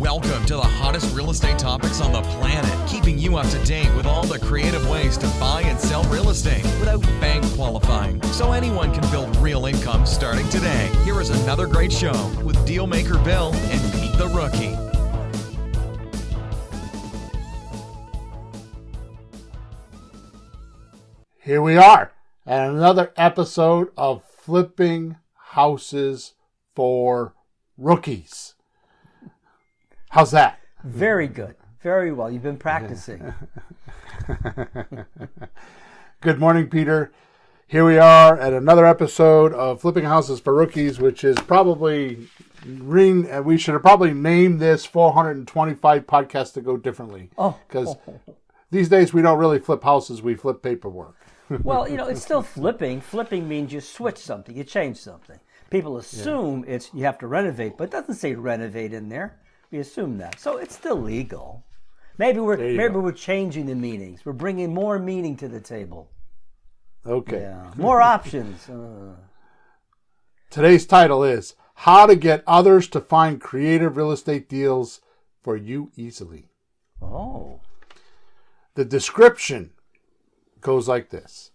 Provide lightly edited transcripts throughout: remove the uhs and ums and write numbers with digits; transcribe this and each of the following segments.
Welcome to the hottest real estate topics on the planet, keeping you up to date with all the creative ways to buy and sell real estate without bank qualifying, so anyone can build real income starting today. Here is another great show with Dealmaker Bill and Pete the Rookie. Here we are at another episode of Flipping Houses for Rookies. How's that? Very good. Very well. You've been practicing. Good morning, Peter. Here we are at another episode of Flipping Houses for Rookies, which is probably, we should have probably named this 425 podcasts to go differently. Because these days we don't really flip houses, we flip paperwork. Well, it's still flipping. Flipping means you switch something, you change something. People assume it's you have to renovate, but it doesn't say renovate in there. We assume that. So it's still legal. Maybe we're changing the meanings. We're bringing more meaning to the table. Okay. Yeah. More options. Today's title is How to Get Others to Find Creative Real Estate Deals for You Easily. Oh. The description goes like this.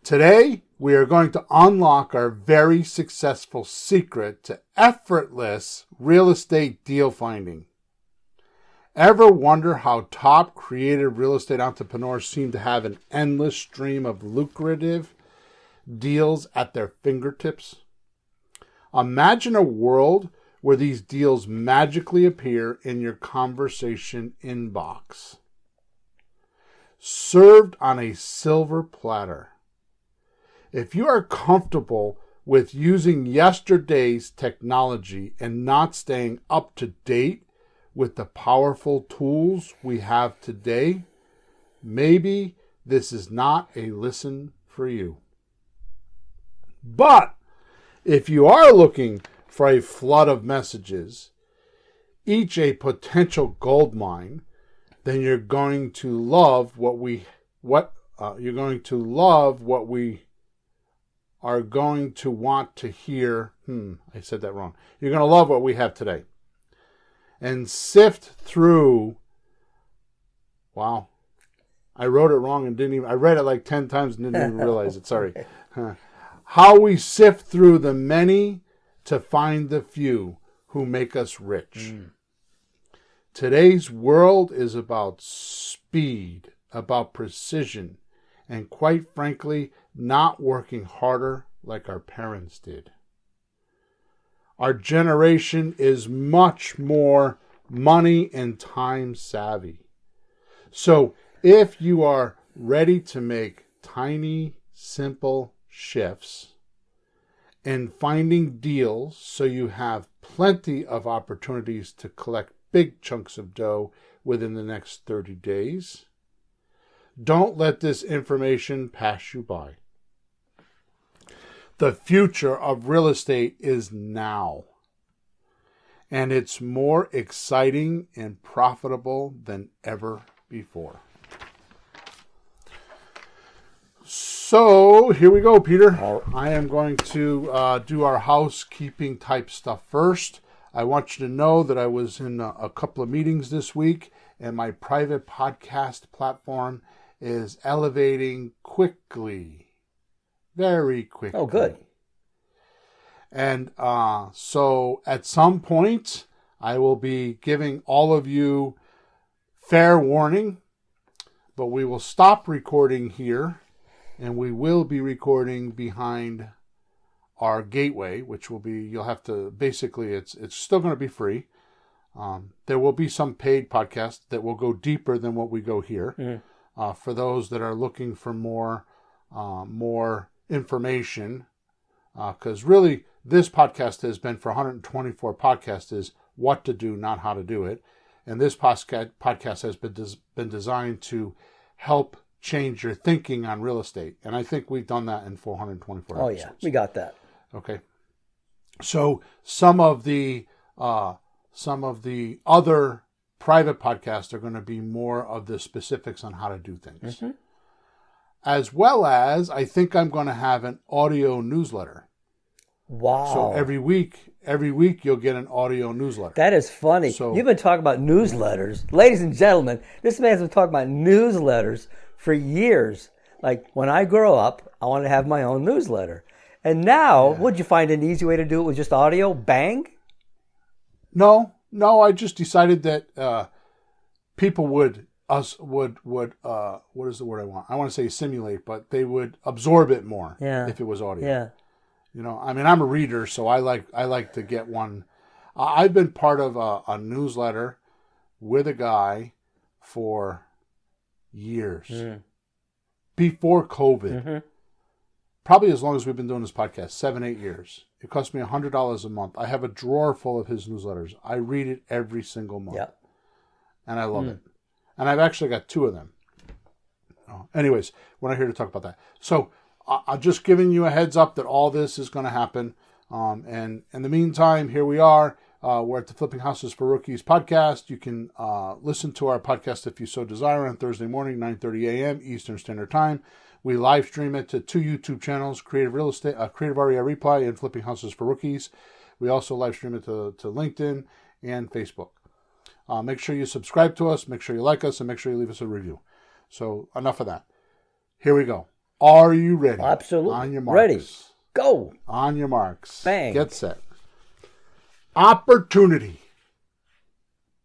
Today, we are going to unlock our very successful secret to effortless real estate deal finding. Ever wonder how top creative real estate entrepreneurs seem to have an endless stream of lucrative deals at their fingertips? Imagine a world where these deals magically appear in your conversation inbox, served on a silver platter. If you are comfortable with using yesterday's technology and not staying up to date with the powerful tools we have today, maybe this is not a listen for you. But if you are looking for a flood of messages, each a potential gold mine, then you're going to love what we are going to want to hear. I said that wrong. You're going to love what we have today. And sift through. Wow. I wrote it wrong and I read it like 10 times and didn't even realize it. Sorry. How we sift through the many to find the few who make us rich. Today's world is about speed, about precision, and quite frankly, not working harder like our parents did. Our generation is much more money and time savvy. So if you are ready to make tiny, simple shifts and finding deals so you have plenty of opportunities to collect big chunks of dough within the next 30 days, don't let this information pass you by. The future of real estate is now, and it's more exciting and profitable than ever before. So here we go, Peter. I am going to do our housekeeping type stuff first. I want you to know that I was in a couple of meetings this week, and my private podcast platform is elevating quickly. Very quickly. Oh, good. And so at some point, I will be giving all of you fair warning, but we will stop recording here, and we will be recording behind our gateway, which will be, you'll have to, basically, it's still going to be free. There will be some paid podcasts that will go deeper than what we go here. For those that are looking for more information, because really this podcast has been for 124 podcasts is what to do, not how to do it. And this podcast has been designed to help change your thinking on real estate. And I think we've done that in 424 episodes. Oh, yeah, we got that. Okay. So some of the other private podcasts are going to be more of the specifics on how to do things. As well as, I think I'm going to have an audio newsletter. Wow. So every week you'll get an audio newsletter. That is funny. So- You've been talking about newsletters. Ladies and gentlemen, this man's been talking about newsletters for years. Like, when I grow up, I want to have my own newsletter. And now, would you find an easy way to do it with just audio? Bang? No, I just decided that people would what is the word I want? I want to say simulate, but they would absorb it more if it was audio. Yeah. You know, I mean, I'm a reader, so I like to get one. I've been part of a newsletter with a guy for years. Before COVID. Probably as long as we've been doing this podcast, 7-8 years. It cost me $100 a month. I have a drawer full of his newsletters. I read it every single month. Yep. And I love it. And I've actually got 2 of them. Anyways, we're not here to talk about that. So I'm just giving you a heads up that all this is going to happen. And in the meantime, here we are. We're at the Flipping Houses for Rookies podcast. You can listen to our podcast if you so desire on Thursday morning, 9:30 a.m. Eastern Standard Time. We live stream it to 2 YouTube channels, Creative Real Estate, Creative REI Reply, and Flipping Houses for Rookies. We also live stream it to LinkedIn and Facebook. Make sure you subscribe to us, make sure you like us, and make sure you leave us a review. So enough of that. Here we go. Are you ready? Absolutely. On your marks. Ready. Go. On your marks. Bang. Get set. Opportunity.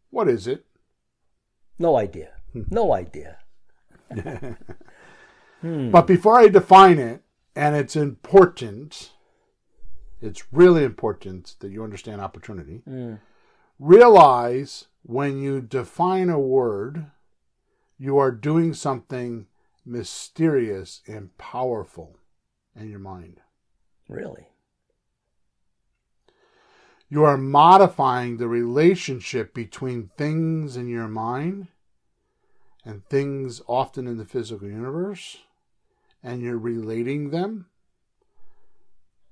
What is it? No idea. No idea. But before I define it, and it's important, it's really important that you understand opportunity. Realize when you define a word, you are doing something mysterious and powerful in your mind. Really? You are modifying the relationship between things in your mind and things often in the physical universe, and you're relating them.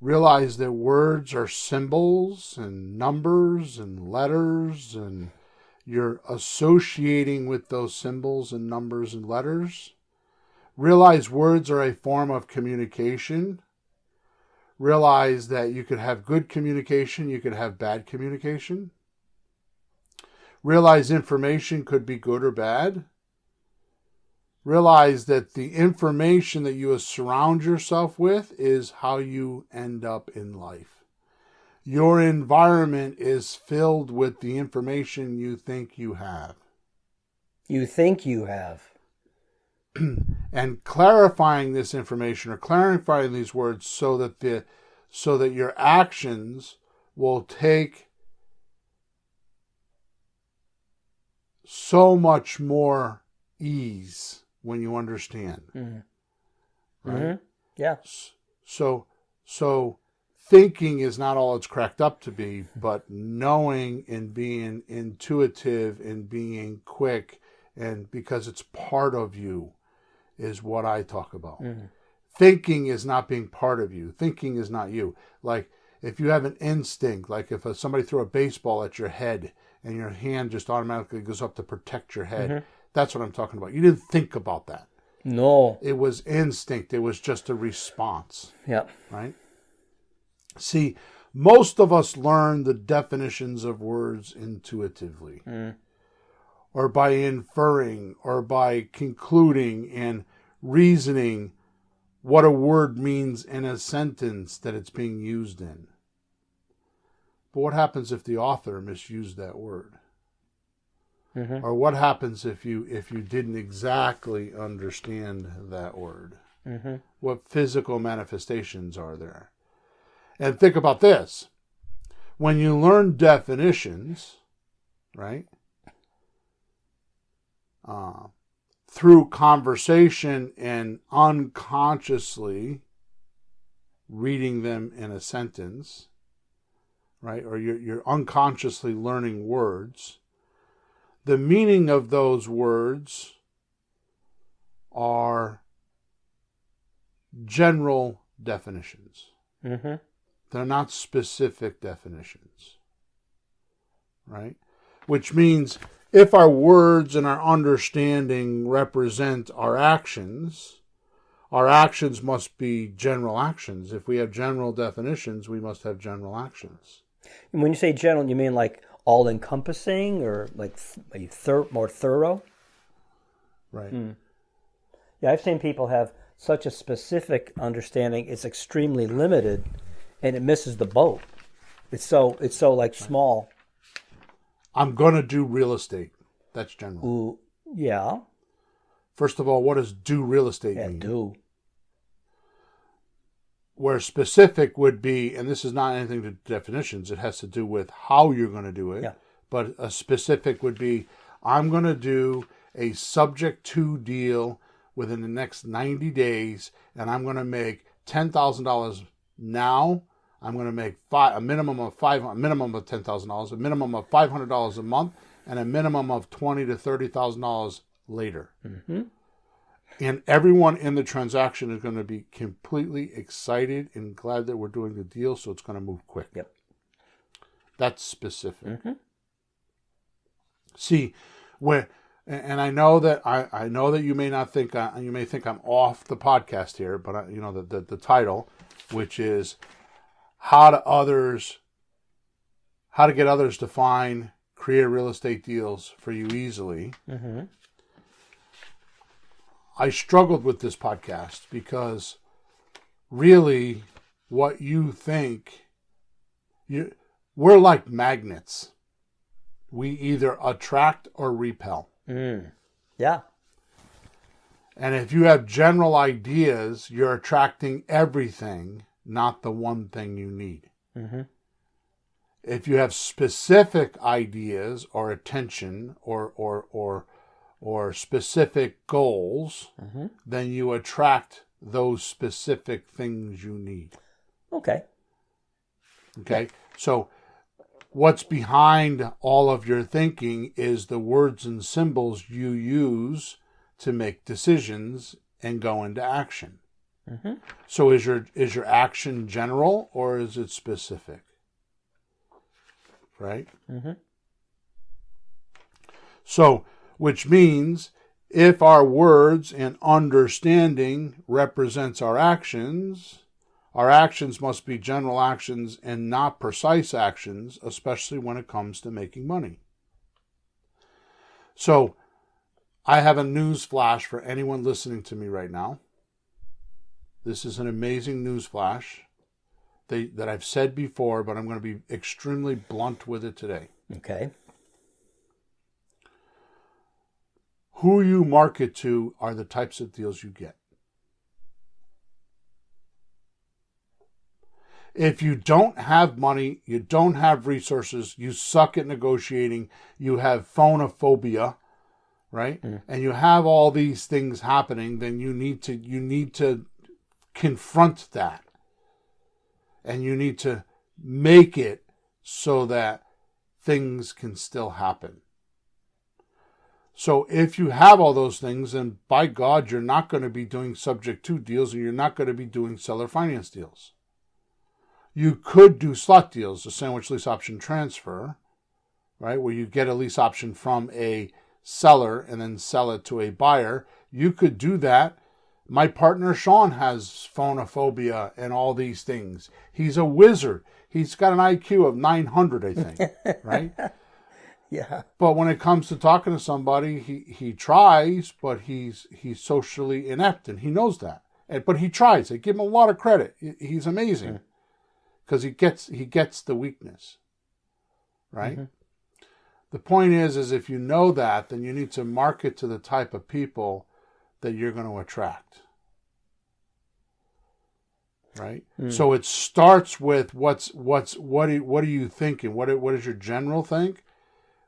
Realize that words are symbols and numbers and letters, and you're associating with those symbols and numbers and letters. Realize words are a form of communication. Realize that you could have good communication, you could have bad communication. Realize information could be good or bad. Realize that the information that you surround yourself with is how you end up in life. Your environment is filled with the information you think you have. You think you have. And clarifying this information or clarifying these words so that your actions will take so much more ease when you understand. Right? Yeah. So thinking is not all it's cracked up to be, but knowing and being intuitive and being quick, and because it's part of you, is what I talk about. Thinking is not being part of you. Thinking is not you. Like if you have an instinct, like if somebody threw a baseball at your head and your hand just automatically goes up to protect your head, that's what I'm talking about. You didn't think about that. No. It was instinct. It was just a response. Yeah. Right? See, most of us learn the definitions of words intuitively. Or by inferring, or by concluding and reasoning what a word means in a sentence that it's being used in. But what happens if the author misused that word? Or what happens if you didn't exactly understand that word? What physical manifestations are there? And think about this. When you learn definitions, right? Through conversation and unconsciously reading them in a sentence, right? Or you're unconsciously learning words. The meaning of those words are general definitions. They're not specific definitions, right? Which means if our words and our understanding represent our actions our actions must be general actions. If we have general definitions, we must have general actions. And when you say general, you mean like all-encompassing or like more thorough? Right. Yeah, I've seen people have such a specific understanding, it's extremely limited, and it misses the boat. It's so like small. I'm going to do real estate. That's general. Ooh, yeah. First of all, what does do real estate Yeah, mean? do. Where specific would be, and this is not anything to definitions, it has to do with how you're going to do it. Yeah. But a specific would be, I'm going to do a subject to deal within the next 90 days, and I'm going to make $10,000 now. I'm going to make a minimum of $10,000, a minimum of $500 a month, and a minimum of $20,000 to $30,000 later. Mm-hmm. And everyone in the transaction is going to be completely excited and glad that we're doing the deal, so it's going to move quick. Yep. That's specific. Mm-hmm. See, and I know that I know that you may not think you may think I'm off the podcast here, but the title, which is how to get others to find create real estate deals for you easily. Mm-hmm. I struggled with this podcast because really what you think, we're like magnets. We either attract or repel. Yeah. And if you have general ideas, you're attracting everything, not the one thing you need. Mm-hmm. If you have specific ideas or attention or specific goals, Mm-hmm. then you attract those specific things you need. Okay. Okay? So what's behind all of your thinking is the words and symbols you use to make decisions and go into action. Mm-hmm. So is your action general or is it specific? Right? Mm-hmm. So, which means if our words and understanding represents our actions must be general actions and not precise actions, especially when it comes to making money. So, I have a news flash for anyone listening to me right now. This is an amazing news flash that I've said before, but I'm going to be extremely blunt with it today. Okay. Who you market to are the types of deals you get. If you don't have money, you don't have resources, you suck at negotiating, you have phonophobia, right? And you have all these things happening, then you need to confront that. And you need to make it so that things can still happen. So if you have all those things, then by God, you're not going to be doing subject to deals and you're not going to be doing seller finance deals. You could do slot deals, a sandwich lease option transfer, right? Where you get a lease option from a seller and then sell it to a buyer. You could do that. My partner Sean has phonophobia and all these things. He's a wizard. He's got an IQ of 900, I think, right? Yeah. But when it comes to talking to somebody, he tries, but he's socially inept, and he knows that. But he tries. I give him a lot of credit. He's amazing because he gets the weakness, right? Mm-hmm. The point is if you know that, then you need to market to the type of people that you're going to attract, right? So it starts with what are you thinking? What does your general think?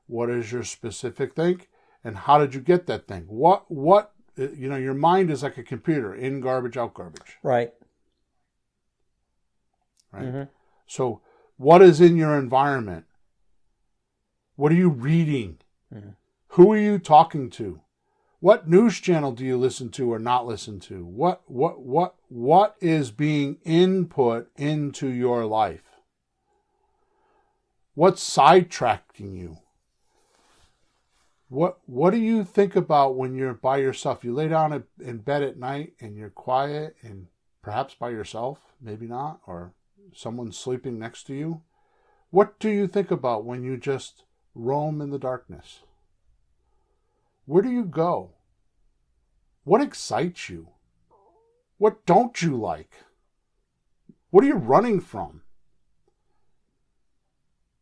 What does your specific think? And how did you get that thing? What your mind is like a computer, in garbage, out garbage. Right. Right. Mm-hmm. So what is in your environment? What are you reading? Mm-hmm. Who are you talking to? What news channel do you listen to or not listen to? What is being input into your life? What's sidetracking you? What do you think about when you're by yourself? You lay down in bed at night and you're quiet and perhaps by yourself, maybe not, or someone's sleeping next to you. What do you think about when you just roam in the darkness? Where do you go? What excites you? What don't you like? What are you running from?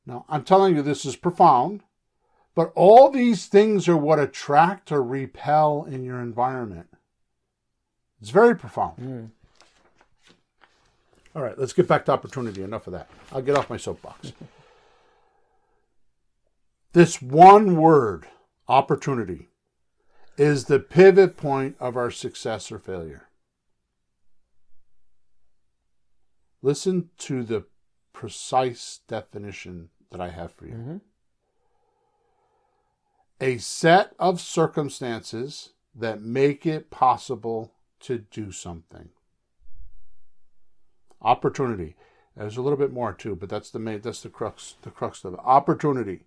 Now, I'm telling you, this is profound, but all these things are what attract or repel in your environment. It's very profound. All right, let's get back to opportunity. Enough of that. I'll get off my soapbox. This one word, opportunity, is the pivot point of our success or failure. Listen to the precise definition that I have for you. A set of circumstances that make it possible to do something. Opportunity. There's a little bit more too, but that's the crux of it. Opportunity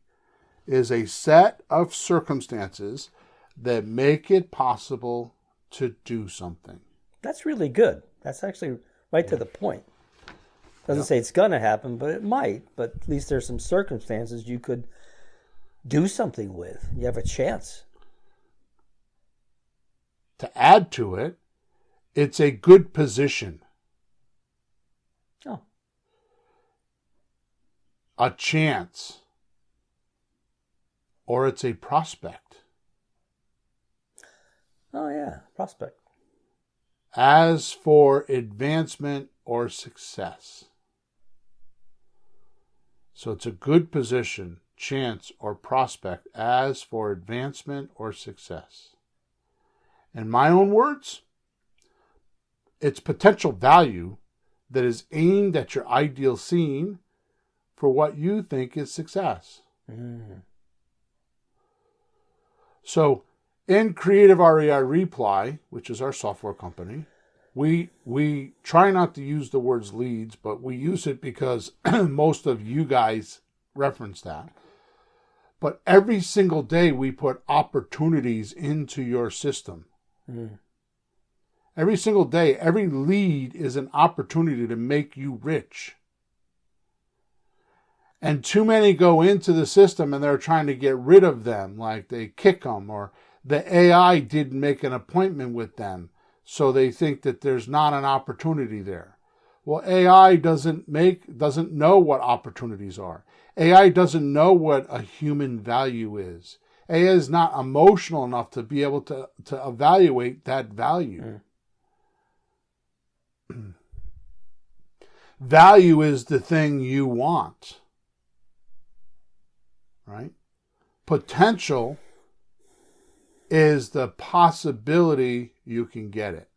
is a set of circumstances that make it possible to do something. That's really good. That's actually right to the point. Doesn't say it's going to happen, but it might. But at least there's some circumstances you could do something with. You have a chance. To add to it, it's a good position. Oh. A chance. Or it's a prospect. Oh, yeah. Prospect. As for advancement or success. So it's a good position, chance, or prospect as for advancement or success. In my own words, it's potential value that is aimed at your ideal scene for what you think is success. So in Creative REI Reply, which is our software company, we try not to use the words leads, but we use it because most of you guys reference that. But every single day we put opportunities into your system. Every single day, every lead is an opportunity to make you rich. And too many go into the system and they're trying to get rid of them, like they kick them, or the AI didn't make an appointment with them, so they think that there's not an opportunity there. Well, AI doesn't know what opportunities are. AI doesn't know what a human value is. AI is not emotional enough to be able to evaluate that value. Value is the thing you want. Right? Potential is the possibility you can get it.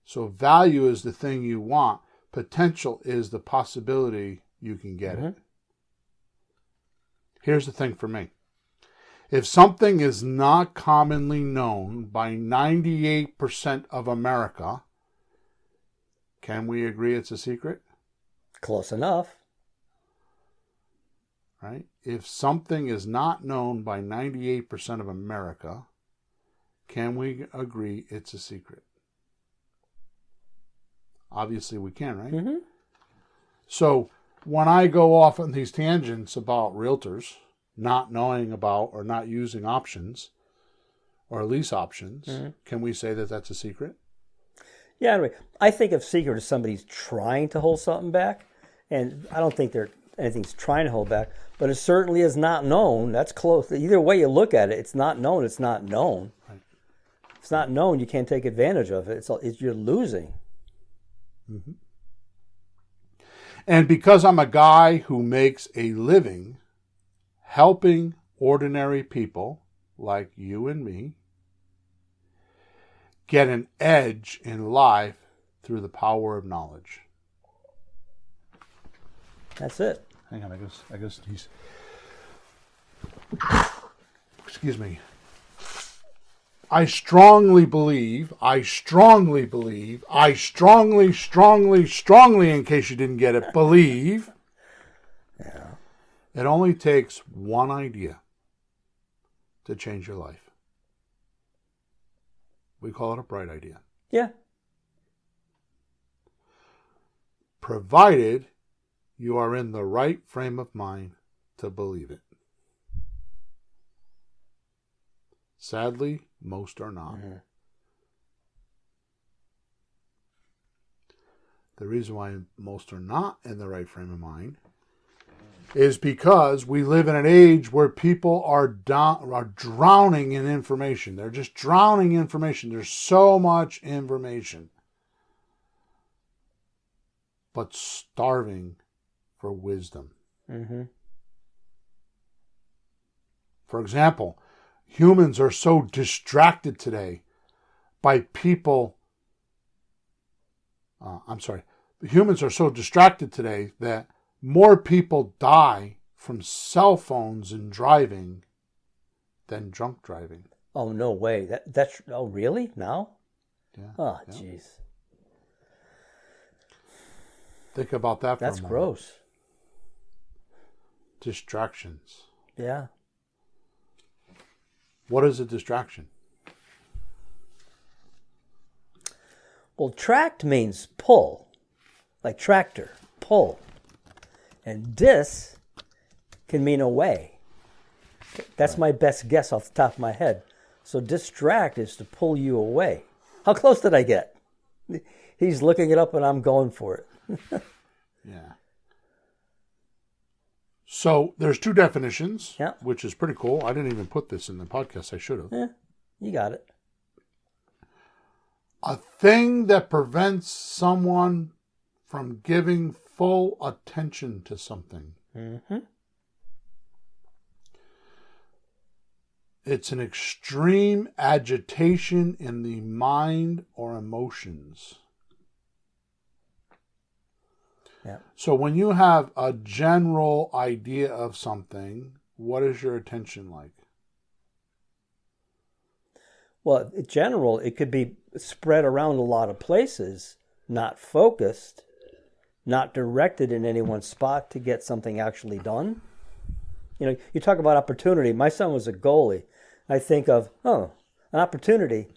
So value is the thing you want. Potential is the possibility you can get it. Here's the thing for me. If something is not commonly known by 98% of America, can we agree it's a secret? Close enough. Right? If something is not known by 98% of America, can we agree it's a secret? Obviously we can, right? So when I go off on these tangents about realtors not knowing about or not using options or lease options, can we say that that's a secret? Yeah, anyway, I think of secret as somebody's trying to hold something back, and I don't think anything's trying to hold back, but it certainly is not known. That's close. Either way you look at it, it's not known, it's not known. Right. If it's not known, you can't take advantage of it. You're losing. And because I'm a guy who makes a living helping ordinary people like you and me get an edge in life through the power of knowledge. That's it. Hang on, I guess he's... Excuse me. I strongly, in case you didn't get it, believe. Yeah. It only takes one idea to change your life. We call it a bright idea. Yeah. Provided you are in the right frame of mind to believe it. Sadly, most are not. Mm-hmm. The reason why most are not in the right frame of mind is because we live in an age where people are drowning in information. They're just drowning in information. There's so much information, but starving for wisdom. Mm-hmm. For example, humans are so distracted today by people. Humans are so distracted today that more people die from cell phones and driving than drunk driving. Oh, no way. That's oh, really? Now? Yeah. Oh, yeah. jeez. Think about that for a That's moment. gross. Distractions. Yeah. What is a distraction? Well, tract means pull, like tractor, pull. And dis can mean away. That's my best guess off the top of my head. So distract is to pull you away. How close did I get? He's looking it up and I'm going for it. Yeah. So there's two definitions, Yeah. which is pretty cool. I didn't even put this in the podcast. I should have. Yeah, you got it. A thing that prevents someone from giving full attention to something. Mm-hmm. It's an extreme agitation in the mind or emotions. Yeah. So when you have a general idea of something, what is your attention like? Well, in general, it could be spread around a lot of places, not focused, not directed in any one spot to get something actually done. You know, you talk about opportunity. My son was a goalie. I think of, an opportunity.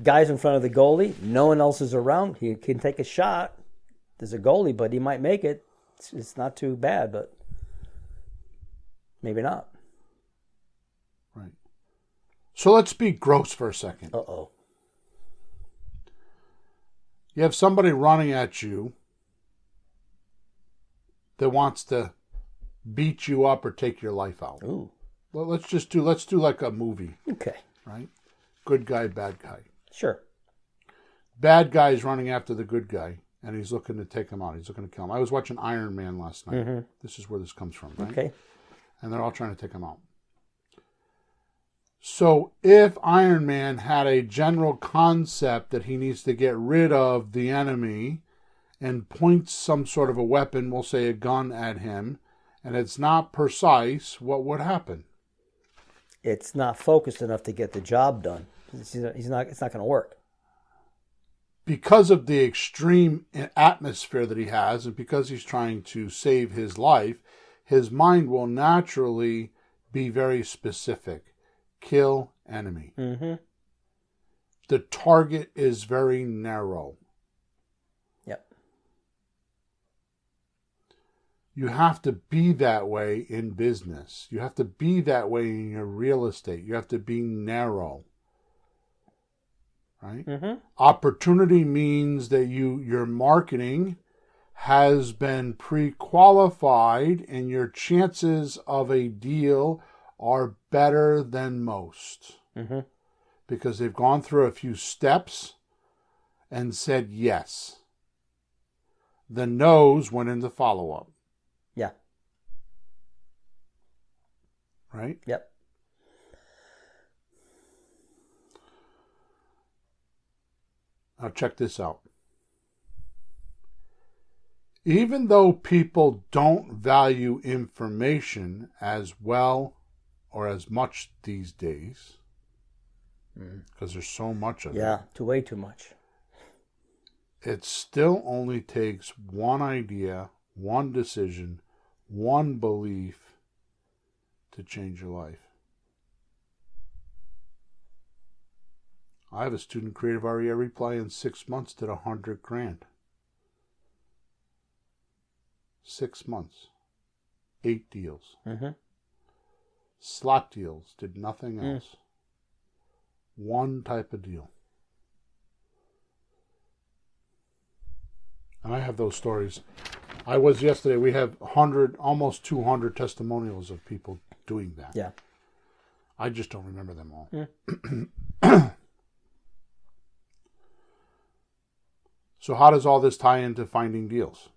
Guy's in front of the goalie. No one else is around. He can take a shot. There's a goalie, but he might make it. It's not too bad, but maybe not. Right. So let's be gross for a second. Uh-oh. You have somebody running at you that wants to beat you up or take your life out. Ooh. Well, let's do like a movie, Okay. right? Good guy, bad guy. Sure. Bad guy is running after the good guy, and he's looking to take him out. He's looking to kill him. I was watching Iron Man last night. Mm-hmm. This is where this comes from, right? Okay. And they're all trying to take him out. So if Iron Man had a general concept that he needs to get rid of the enemy and points some sort of a weapon, we'll say a gun, at him, and it's not precise, what would happen? It's not focused enough to get the job done. It's not going to work. Because of the extreme atmosphere that he has, and because he's trying to save his life, his mind will naturally be very specific. Kill enemy. Mm-hmm. The target is very narrow. Yep. You have to be that way in business. You have to be that way in your real estate. You have to be narrow. Right? Mm-hmm. Opportunity means that your marketing has been pre-qualified and your chances of a deal are better than most. Mm-hmm. Because they've gone through a few steps and said yes. The no's went into follow-up. Yeah. Right? Yep. Now check this out. Even though people don't value information as well or as much these days, because there's so much of it. Yeah, way too much. It still only takes one idea, one decision, one belief to change your life. I have a student creative REA reply in 6 months did $100,000. 6 months, 8 deals. Slot deals, did nothing else. One type of deal. And I have those stories. I was yesterday, we have 100, almost 200 testimonials of people doing that. Yeah. I just don't remember them all. So how does all this tie into finding deals?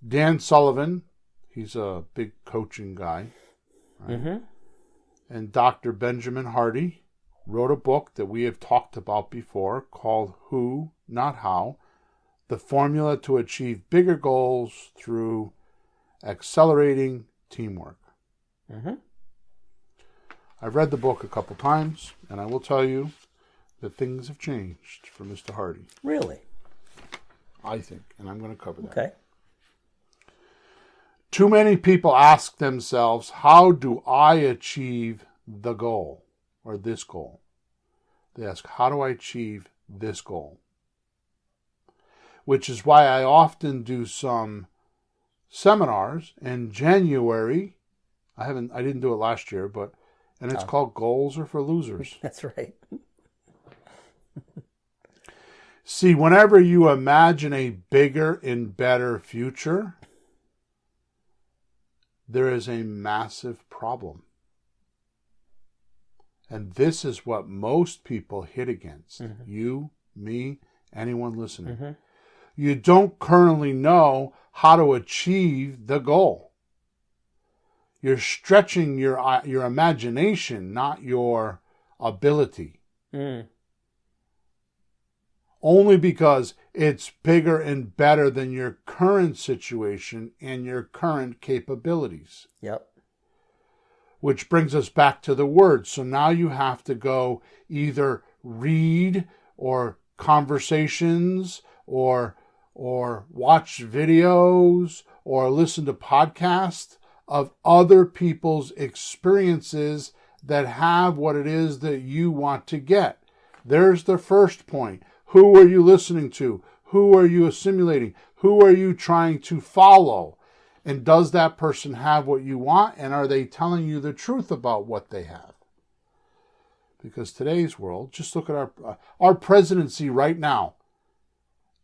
Dan Sullivan, he's a big coaching guy, right? And Dr. Benjamin Hardy wrote a book that we have talked about before called Who, Not How, The Formula to Achieve Bigger Goals Through Accelerating Teamwork. I've read the book a couple times, and I will tell you that things have changed for Mr. Hardy. Really? I think, and I'm going to cover that. Okay. Too many people ask themselves, how do I achieve the goal or this goal? They ask, how do I achieve this goal? Which is why I often do some seminars in January. I didn't do it last year, and it's called Goals Are for Losers. That's right. See, whenever you imagine a bigger and better future, there is a massive problem. And this is what most people hit against. You, me, anyone listening. You don't currently know how to achieve the goal. You're stretching your imagination, not your ability. Only because it's bigger and better than your current situation and your current capabilities. Yep. Which brings us back to the words. So now you have to go either read or conversations or watch videos or listen to podcasts of other people's experiences that have what it is that you want to get. There's the first point. Who are you listening to? Who are you assimilating? Who are you trying to follow? And does that person have what you want? And are they telling you the truth about what they have? Because today's world, just look at our presidency right now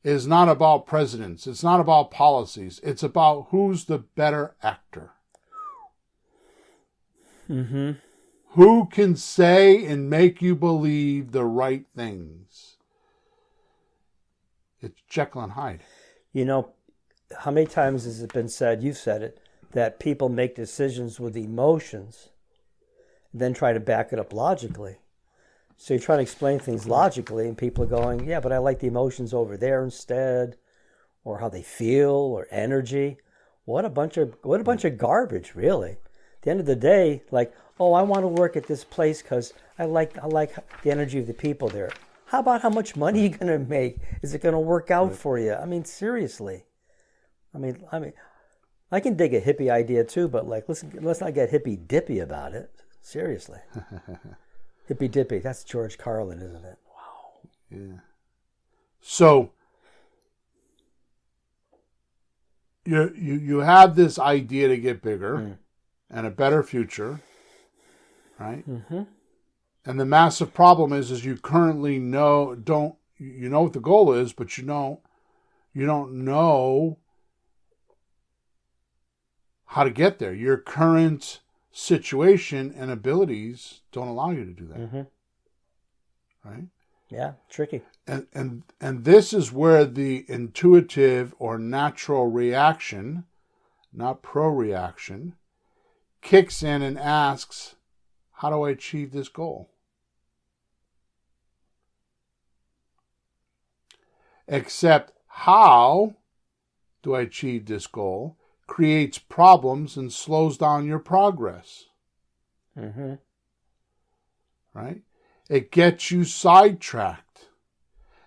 is not about presidents. It's not about policies. It's about who's the better actor. Who can say and make you believe the right things? It's Jekyll and Hyde. You know, how many times has it been said, you've said it, that people make decisions with emotions, then try to back it up logically. So you're trying to explain things logically, and people are going, yeah, but I like the emotions over there instead, or how they feel, or energy. What a bunch of garbage, really. At the end of the day, like, oh, I want to work at this place because I like the energy of the people there. How about how much money you're going to make? Is it going to work out for you? I mean, seriously. I mean, I can dig a hippie idea too, but like, let's not get hippy dippy about it. Seriously. Hippy dippy. That's George Carlin, isn't it? Wow. Yeah. So you have this idea to get bigger and a better future, right? And the massive problem is you currently you know what the goal is, but you don't know how to get there. Your current situation and abilities don't allow you to do that. Right? Yeah, tricky. And this is where the intuitive or natural reaction, not pro-reaction, kicks in and asks, how do I achieve this goal? Except how do I achieve this goal creates problems and slows down your progress. Right? It gets you sidetracked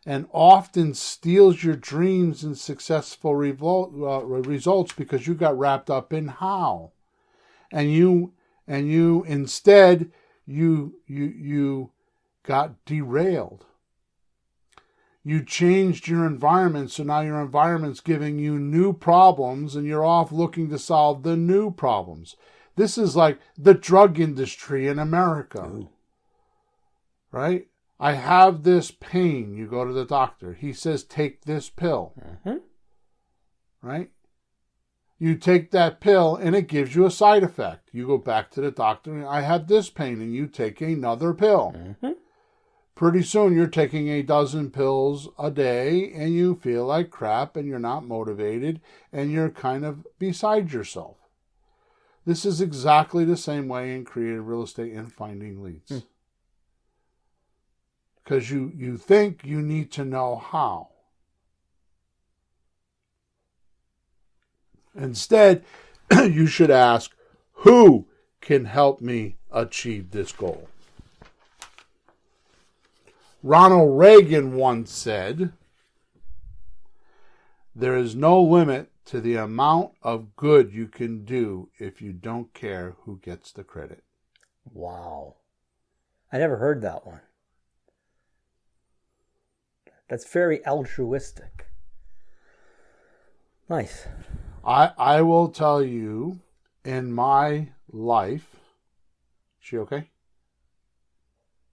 and often steals your dreams and successful results because you got wrapped up in how. And you instead you got derailed. You changed your environment, so now your environment's giving you new problems, and you're off looking to solve the new problems. This is like the drug industry in America. Ooh. Right? I have this pain. You go to the doctor. He says, take this pill. Mm-hmm. Right? You take that pill, and it gives you a side effect. You go back to the doctor, and I have this pain, and you take another pill. Mm-hmm. Pretty soon you're taking a dozen pills a day and you feel like crap and you're not motivated and you're kind of beside yourself. This is exactly the same way in creative real estate and finding leads. Because you think you need to know how. Instead, you should ask, who can help me achieve this goal? Ronald Reagan once said, there is no limit to the amount of good you can do if you don't care who gets the credit. Wow. I never heard that one. That's very altruistic. Nice. I will tell you, in my life, is she okay?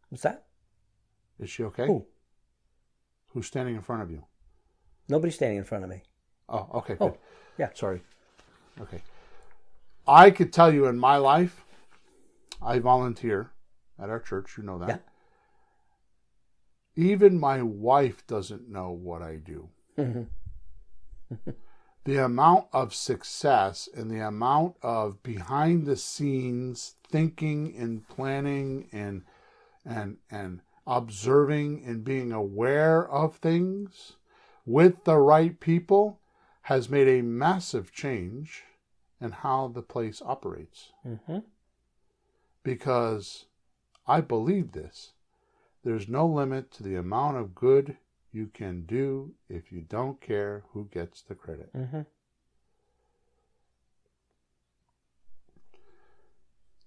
What's that? Is she okay? Who? Who's standing in front of you? Nobody's standing in front of me. Oh, okay, Oh, good. yeah. Sorry. Okay. I could tell you in my life, I volunteer at our church, you know that. Yeah. Even my wife doesn't know what I do. Mm-hmm. The amount of success and the amount of behind the scenes thinking and planning and observing and being aware of things with the right people has made a massive change in how the place operates. Mm-hmm. Because I believe this. There's no limit to the amount of good you can do if you don't care who gets the credit. Mm-hmm.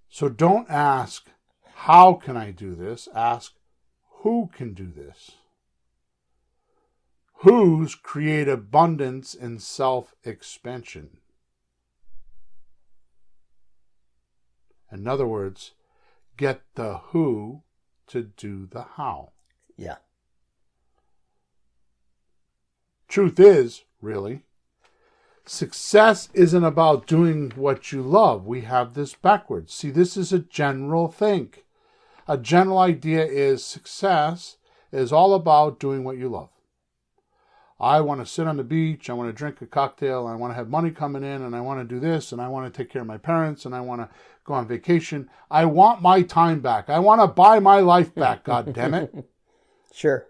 So don't ask, how can I do this? Ask, who can do this? Whose create abundance and self-expansion? In other words, get the who to do the how. Yeah. Truth is, really, success isn't about doing what you love. We have this backwards. See, this is a general thing. A general idea is success is all about doing what you love. I want to sit on the beach, I want to drink a cocktail, I want to have money coming in, and I want to do this, and I want to take care of my parents, and I want to go on vacation. I want my time back. I want to buy my life back, God damn it. Sure.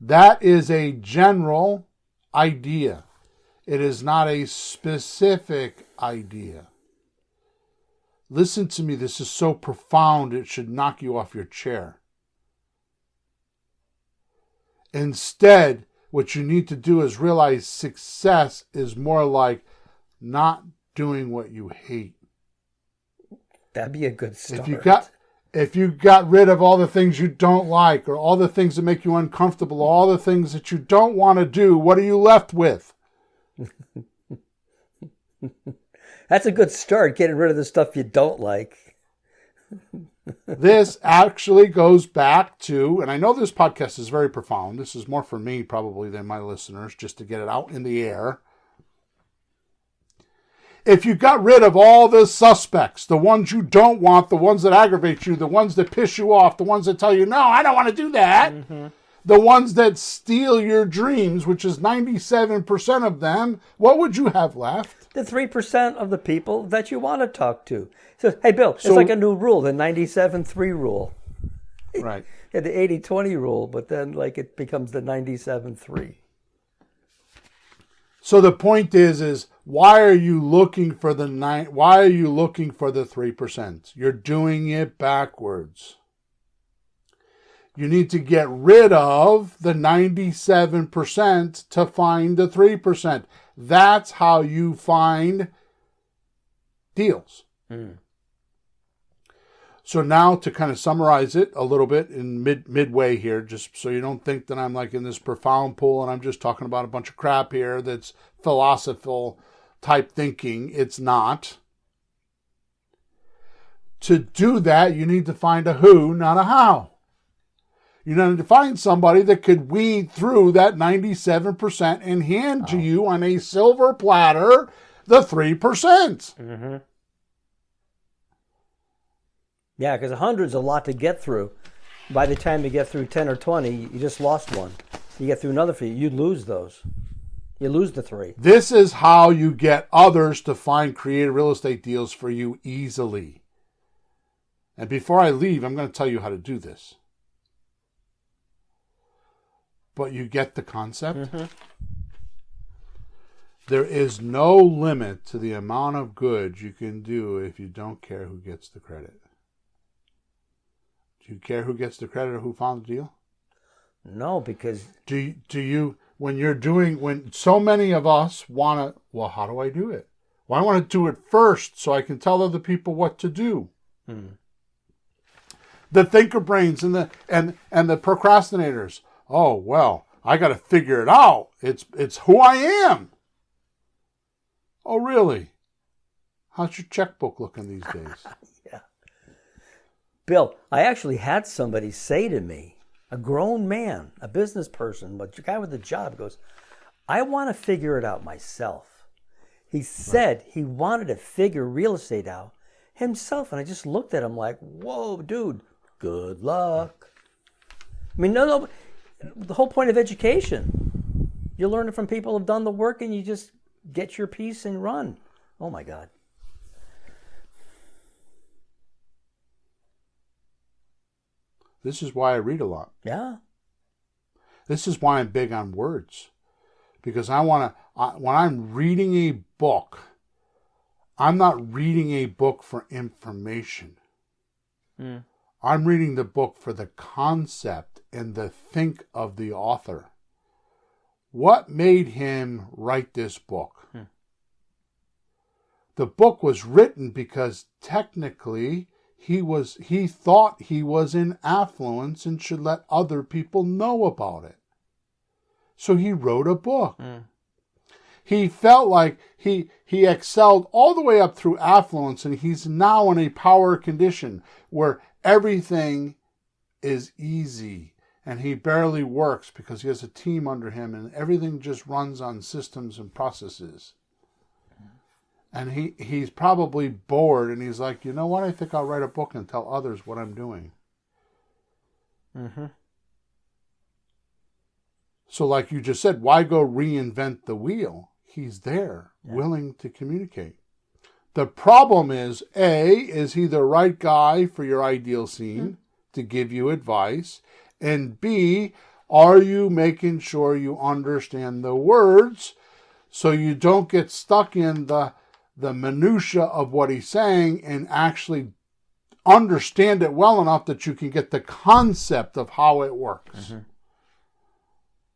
That is a general idea. It is not a specific idea. Listen to me, this is so profound, it should knock you off your chair. Instead, what you need to do is realize success is more like not doing what you hate. That'd be a good start. If you got rid of all the things you don't like, or all the things that make you uncomfortable, or all the things that you don't want to do, what are you left with? That's a good start, getting rid of the stuff you don't like. This actually goes back to, and I know this podcast is very profound. This is more for me probably than my listeners, just to get it out in the air. If you got rid of all the suspects, the ones you don't want, the ones that aggravate you, the ones that piss you off, the ones that tell you, no, I don't want to do that, the ones that steal your dreams, which is 97% of them, what would you have left? The 3% of the people that you want to talk to. So, hey, Bill, it's like a new rule, the 97-3 rule. Right. Yeah, the 80-20 rule, but then like it becomes the 97-3. So the point is why are you looking for the 3%? You're doing it backwards. You need to get rid of the 97% to find the 3%. That's how you find deals. So now to kind of summarize it a little bit in midway here, just so you don't think that I'm like in this profound pool and I'm just talking about a bunch of crap here that's philosophical type thinking. It's not. To do that, you need to find a who, not a how. You need to find somebody that could weed through that 97% and hand to you on a silver platter the 3%. Mm-hmm. Yeah, because 100's a lot to get through. By the time you get through 10 or 20, you just lost one. You get through another few, you'd lose those. You lose the 3. This is how you get others to find creative real estate deals for you easily. And before I leave, I'm going to tell you how to do this. But you get the concept? Mm-hmm. There is no limit to the amount of good you can do if you don't care who gets the credit. Do you care who gets the credit or who found the deal? No, because... Do you, when so many of us want to, well, how do I do it? Well, I want to do it first so I can tell other people what to do. The thinker brains and the procrastinators. Oh, well, I got to figure it out. It's who I am. Oh, really? How's your checkbook looking these days? Yeah. Bill, I actually had somebody say to me, a grown man, a business person, but a guy with a job, goes, I want to figure it out myself. He said he wanted to figure real estate out himself. And I just looked at him like, whoa, dude, good luck. I mean, no, the whole point of education, you learn it from people who've done the work and you just get your piece and run. Oh, my God. This is why I read a lot. Yeah. This is why I'm big on words. Because when I'm reading a book, I'm not reading a book for information. I'm reading the book for the concept and the think of the author. What made him write this book? The book was written because technically he thought he was in affluence and should let other people know about it. So he wrote a book. He felt like he excelled all the way up through affluence, and he's now in a power condition where everything is easy and he barely works because he has a team under him and everything just runs on systems and processes. And he's probably bored and he's like, you know what? I think I'll write a book and tell others what I'm doing. So like you just said, why go reinvent the wheel? He's there, willing to communicate. The problem is, A, is he the right guy for your ideal scene to give you advice? And B, are you making sure you understand the words so you don't get stuck in the minutia of what he's saying and actually understand it well enough that you can get the concept of how it works?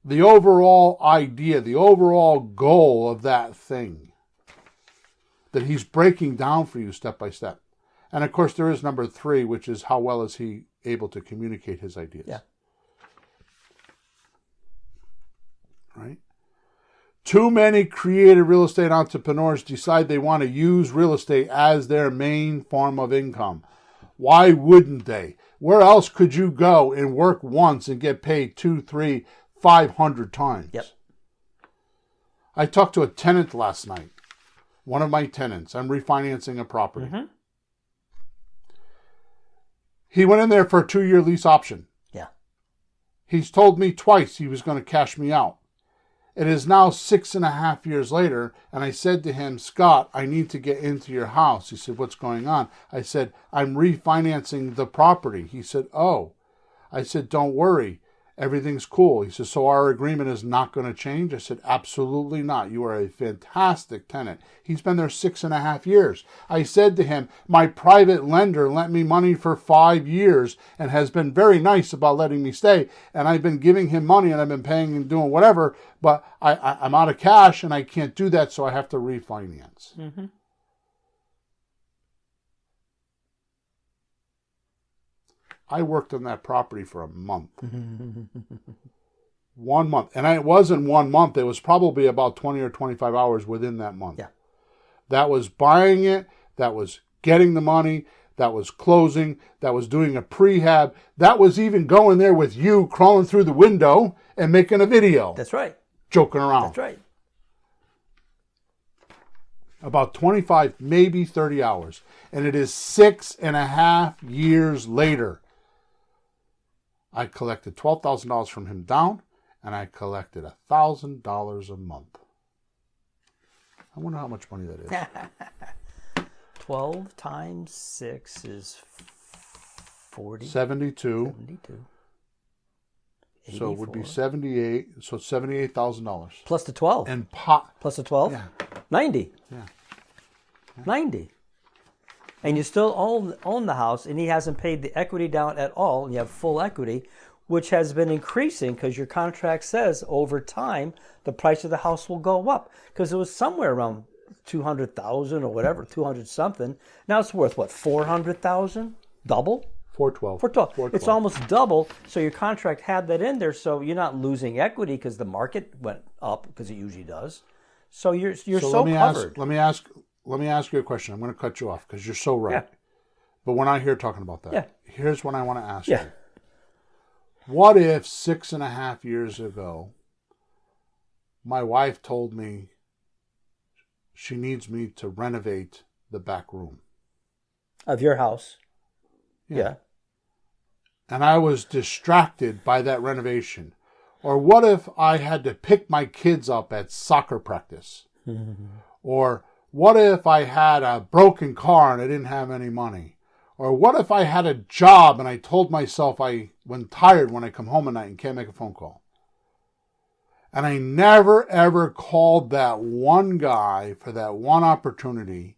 The overall idea, the overall goal of that thing that he's breaking down for you step by step. And of course, there is number 3, which is how well is he able to communicate his ideas. Yeah. Right? Too many creative real estate entrepreneurs decide they want to use real estate as their main form of income. Why wouldn't they? Where else could you go and work once and get paid 2, 3, 500 times? Yep. I talked to a tenant last night. One of my tenants. I'm refinancing a property. He went in there for a 2-year lease option. Yeah. He's told me twice he was going to cash me out. It is now 6.5 years later, and I said to him, Scott, I need to get into your house. He said, what's going on? I said, I'm refinancing the property. He said, oh. I said, don't worry. Everything's cool. He says, so our agreement is not going to change? I said, absolutely not. You are a fantastic tenant. He's been there 6.5 years. I said to him, my private lender lent me money for 5 years and has been very nice about letting me stay. And I've been giving him money and I've been paying and doing whatever, but I'm out of cash and I can't do that, so I have to refinance. I worked on that property for a month. 1 month. And it wasn't 1 month. It was probably about 20 or 25 hours within that month. Yeah. That was buying it. That was getting the money. That was closing. That was doing a prehab. That was even going there with you crawling through the window and making a video. That's right. Joking around. That's right. About 25, maybe 30 hours. And it is 6.5 years later. I collected $12,000 from him down, and I collected $1,000 a month. I wonder how much money that is. 12 times 6 is 40. 72. 72. So it would be 84. 78. So $78,000. Plus the 12. And plus the 12? Yeah. 90. Yeah. 90. And you still own the house, and he hasn't paid the equity down at all, and you have full equity, which has been increasing because your contract says over time the price of the house will go up, because it was somewhere around 200,000 or whatever, 200 something. Now it's worth what, 400,000? Double? 412. 412. It's almost double. So your contract had that in there, so you're not losing equity because the market went up, because it usually does. So you're so covered. Let me ask you a question. I'm going to cut you off because you're so right. Yeah. But we're not here talking about that. Yeah. Here's what I want to ask Yeah. you. What if 6.5 years ago, my wife told me she needs me to renovate the back room? Of your house. Yeah. And I was distracted by that renovation. Or what if I had to pick my kids up at soccer practice? Or what if I had a broken car and I didn't have any money? Or what if I had a job and I told myself when tired when I come home at night and can't make a phone call? And I never ever called that one guy for that one opportunity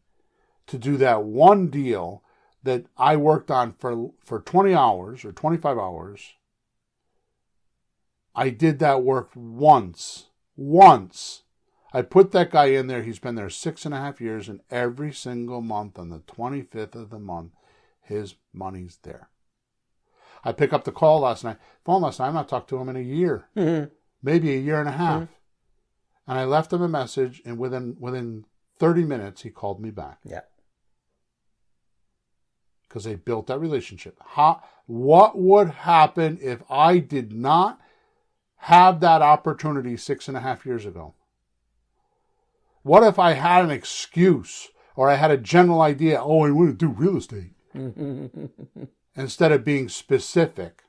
to do that one deal that I worked on for 20 hours or 25 hours. I did that work once. I put that guy in there. He's been there 6.5 years, and every single month on the 25th of the month, his money's there. I pick up the phone last night. I've not talked to him in a year, maybe a year and a half. And I left him a message, and within 30 minutes, he called me back. Yeah. Because they built that relationship. What would happen if I did not have that opportunity 6.5 years ago? What if I had an excuse or I had a general idea, I want to do real estate, instead of being specific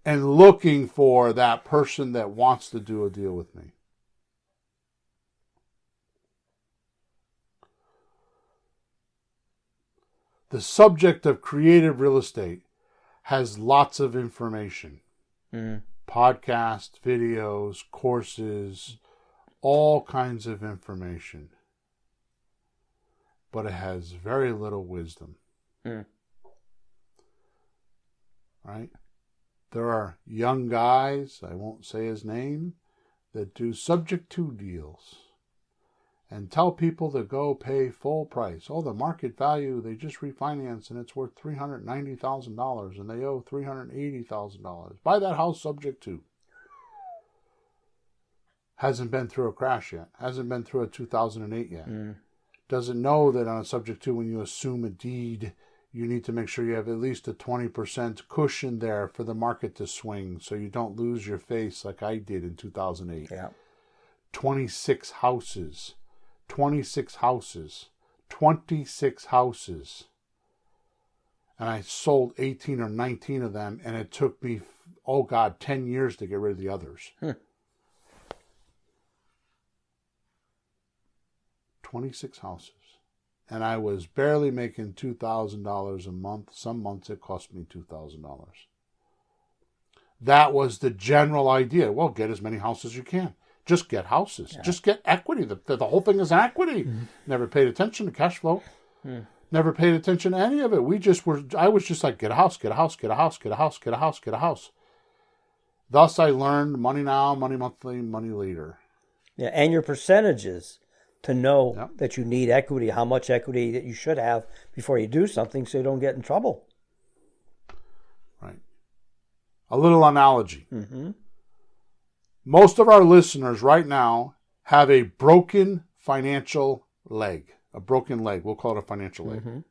and looking for that person that wants to do a deal with me? The subject of creative real estate has lots of information. Podcasts, videos, courses, all kinds of information. But it has very little wisdom. Right? There are young guys, I won't say his name, that do subject to deals and tell people to go pay full price. Oh, the market value, they just refinanced and it's worth $390,000 and they owe $380,000. Buy that house subject to. Hasn't been through a crash yet. Hasn't been through a 2008 yet. Doesn't know that on a subject to, when you assume a deed, you need to make sure you have at least a 20% cushion there for the market to swing so you don't lose your face like I did in 2008. 26 houses. 26 houses. 26 houses. And I sold 18 or 19 of them, and it took me, 10 years to get rid of the others. 26 houses. And I was barely making $2,000 a month. Some months it cost me $2,000. That was the general idea. Well, get as many houses as you can. Just get houses. Just get equity. The whole thing is equity. Never paid attention to cash flow. Never paid attention to any of it. I was just like, get a house, get a house, get a house, get a house, get a house, get a house. Thus I learned money now, money monthly, money later. Yeah, and your percentages to know that you need equity, how much equity that you should have before you do something so you don't get in trouble. A little analogy. Most of our listeners right now have a broken financial leg. A broken leg. We'll call it a financial leg.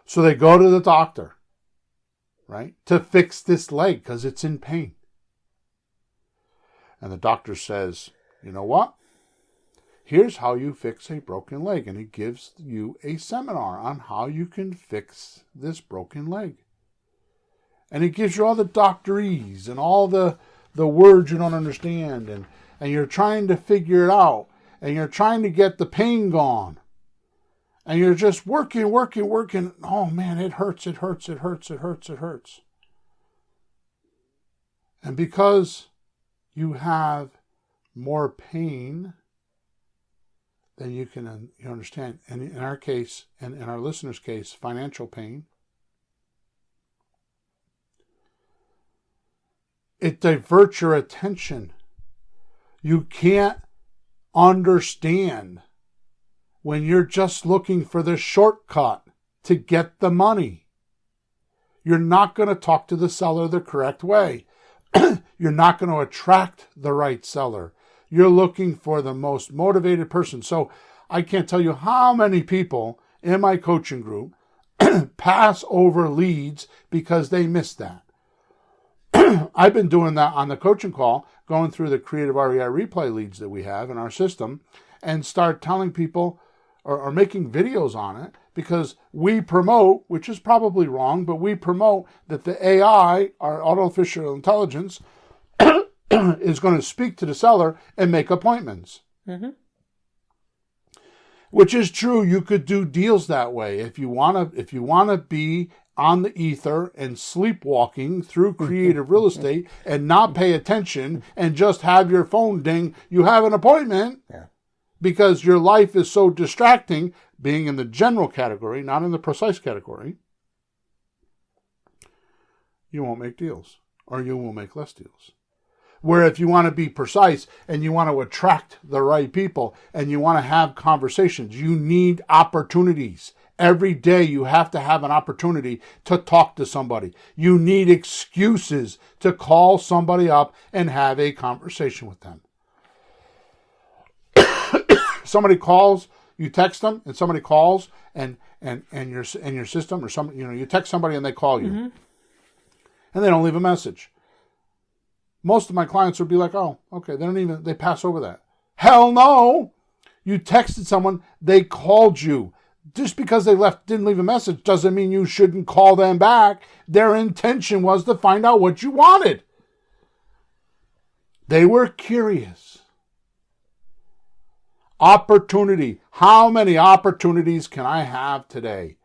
So they go to the doctor, right, to fix this leg because it's in pain. And the doctor says, you know what? Here's how you fix a broken leg. And he gives you a seminar on how you can fix this broken leg. And he gives you all the doctorese and all the words you don't understand. And you're trying to figure it out. And you're trying to get the pain gone. And you're just working. Oh man, it hurts. And because you have more pain than you can understand, and in our case, and in our listeners' case, financial pain, it diverts your attention. You can't understand when you're just looking for the shortcut to get the money. You're not going to talk to the seller the correct way. You're not going to attract the right seller. You're looking for the most motivated person. So I can't tell you how many people in my coaching group pass over leads because they missed that. I've been doing that on the coaching call, going through the creative REI replay leads that we have in our system, and start telling people or making videos on it, because we promote, which is probably wrong, but we promote that the AI, our artificial intelligence, is going to speak to the seller and make appointments. Which is true. You could do deals that way if you want to be on the ether and sleepwalking through creative real estate and not pay attention and just have your phone ding. You have an appointment. Yeah. Because your life is so distracting, being in the general category, not in the precise category, you won't make deals, or you will make less deals. Where if you want to be precise and you want to attract the right people and you want to have conversations, you need opportunities. Every day you have to have an opportunity to talk to somebody. You need excuses to call somebody up and have a conversation with them. Somebody calls, you text them, and somebody calls, and your system, or you text somebody and they call you, and they don't leave a message. Most of my clients would be like, "Oh, okay." They pass over that. Hell no! You texted someone, they called you. Just because they didn't leave a message doesn't mean you shouldn't call them back. Their intention was to find out what you wanted. They were curious. Opportunity. How many opportunities can I have today?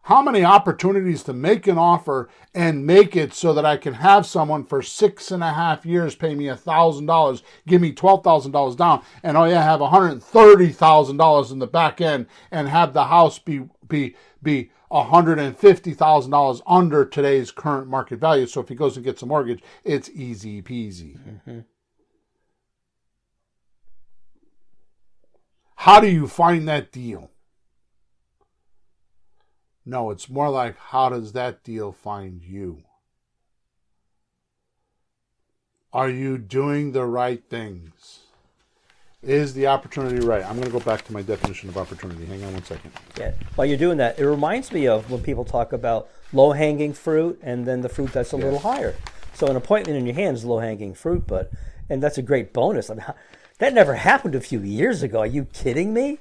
How many opportunities to make an offer and make it so that I can have someone for 6.5 years pay me $1,000, give me $12,000 down, and I have $130,000 in the back end and have the house be $150,000 under today's current market value. So if he goes and gets a mortgage, it's easy peasy. How do you find that deal? No, it's more like, how does that deal find you? Are you doing the right things? Is the opportunity right? I'm going to go back to my definition of opportunity. Hang on one second. Yeah. While you're doing that, it reminds me of when people talk about low-hanging fruit and then the fruit that's a little higher. So an appointment in your hand is low-hanging fruit, and that's a great bonus. I mean, that never happened a few years ago. Are you kidding me?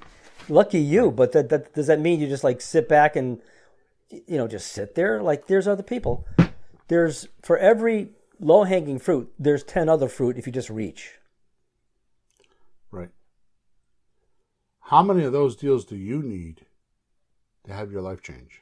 Lucky you. But that does that mean you just like sit back and just sit there? Like, there's other people. There's, for every low-hanging fruit, there's 10 other fruit if you just reach. Right. How many of those deals do you need to have your life change?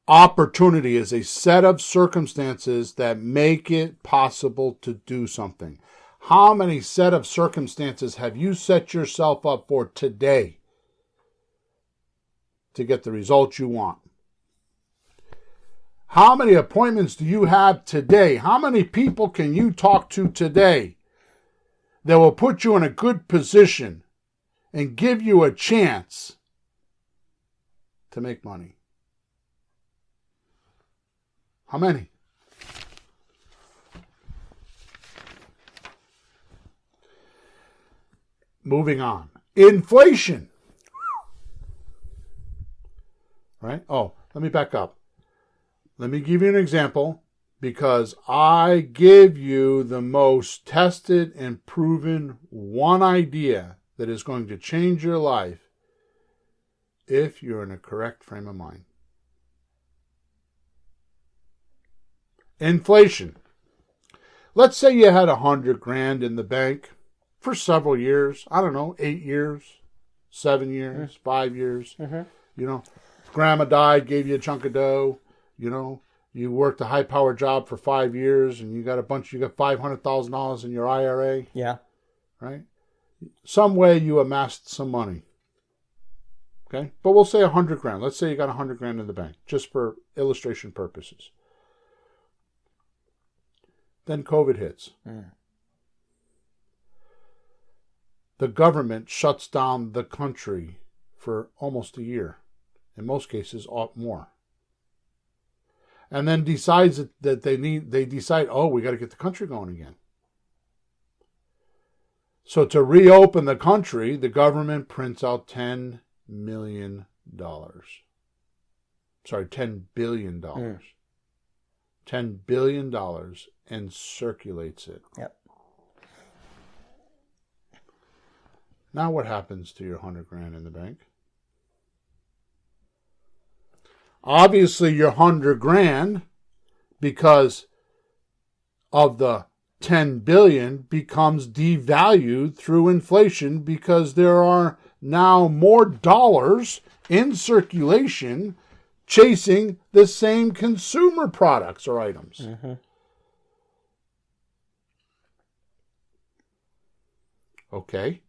Opportunity is a set of circumstances that make it possible to do something. How many set of circumstances have you set yourself up for today to get the results you want? How many appointments do you have today? How many people can you talk to today that will put you in a good position and give you a chance to make money? How many? Moving on. Inflation. Right? Oh, let me back up. Let me give you an example, because I give you the most tested and proven one idea that is going to change your life if you're in a correct frame of mind. Inflation. Let's say you had $100,000 in the bank for several years. I don't know, 8 years, 7 years, 5 years. You know, grandma died, gave you a chunk of dough. You know, you worked a high-powered job for 5 years, and you got $500,000 in your IRA. Yeah. Right? Some way you amassed some money. Okay? But we'll say $100,000. Let's say you got $100,000 in the bank, just for illustration purposes. Then COVID hits. The government shuts down the country for almost a year. In most cases, more. And then decides that they decide, oh, we got to get the country going again. So to reopen the country, the government prints out $10 million. Sorry, $10 billion. $10 billion and circulates it. Yep. Now what happens to your $100,000 in the bank? Obviously, your $100,000, because of the $10 billion, becomes devalued through inflation, because there are now more dollars in circulation chasing the same consumer products or items. Okay.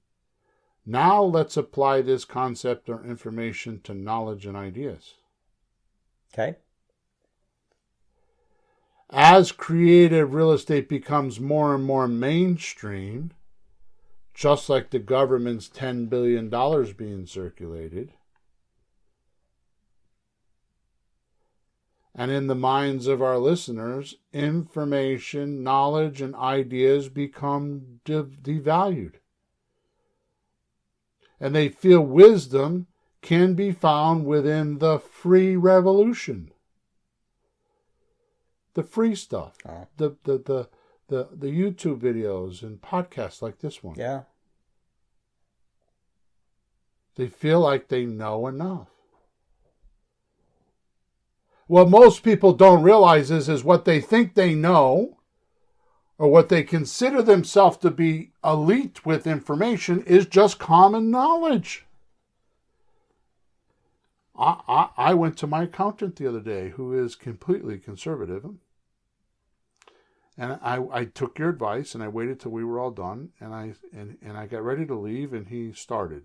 Now let's apply this concept or information to knowledge and ideas. Okay. As creative real estate becomes more and more mainstream, just like the government's $10 billion being circulated, and in the minds of our listeners, information, knowledge, and ideas become devalued. And they feel wisdom can be found within the free revolution. The free stuff. The YouTube videos and podcasts like this one. Yeah. They feel like they know enough. What most people don't realize is what they think they know, or what they consider themselves to be elite with information, is just common knowledge. I went to my accountant the other day, who is completely conservative. And I took your advice, and I waited till we were all done, and I got ready to leave, and he started.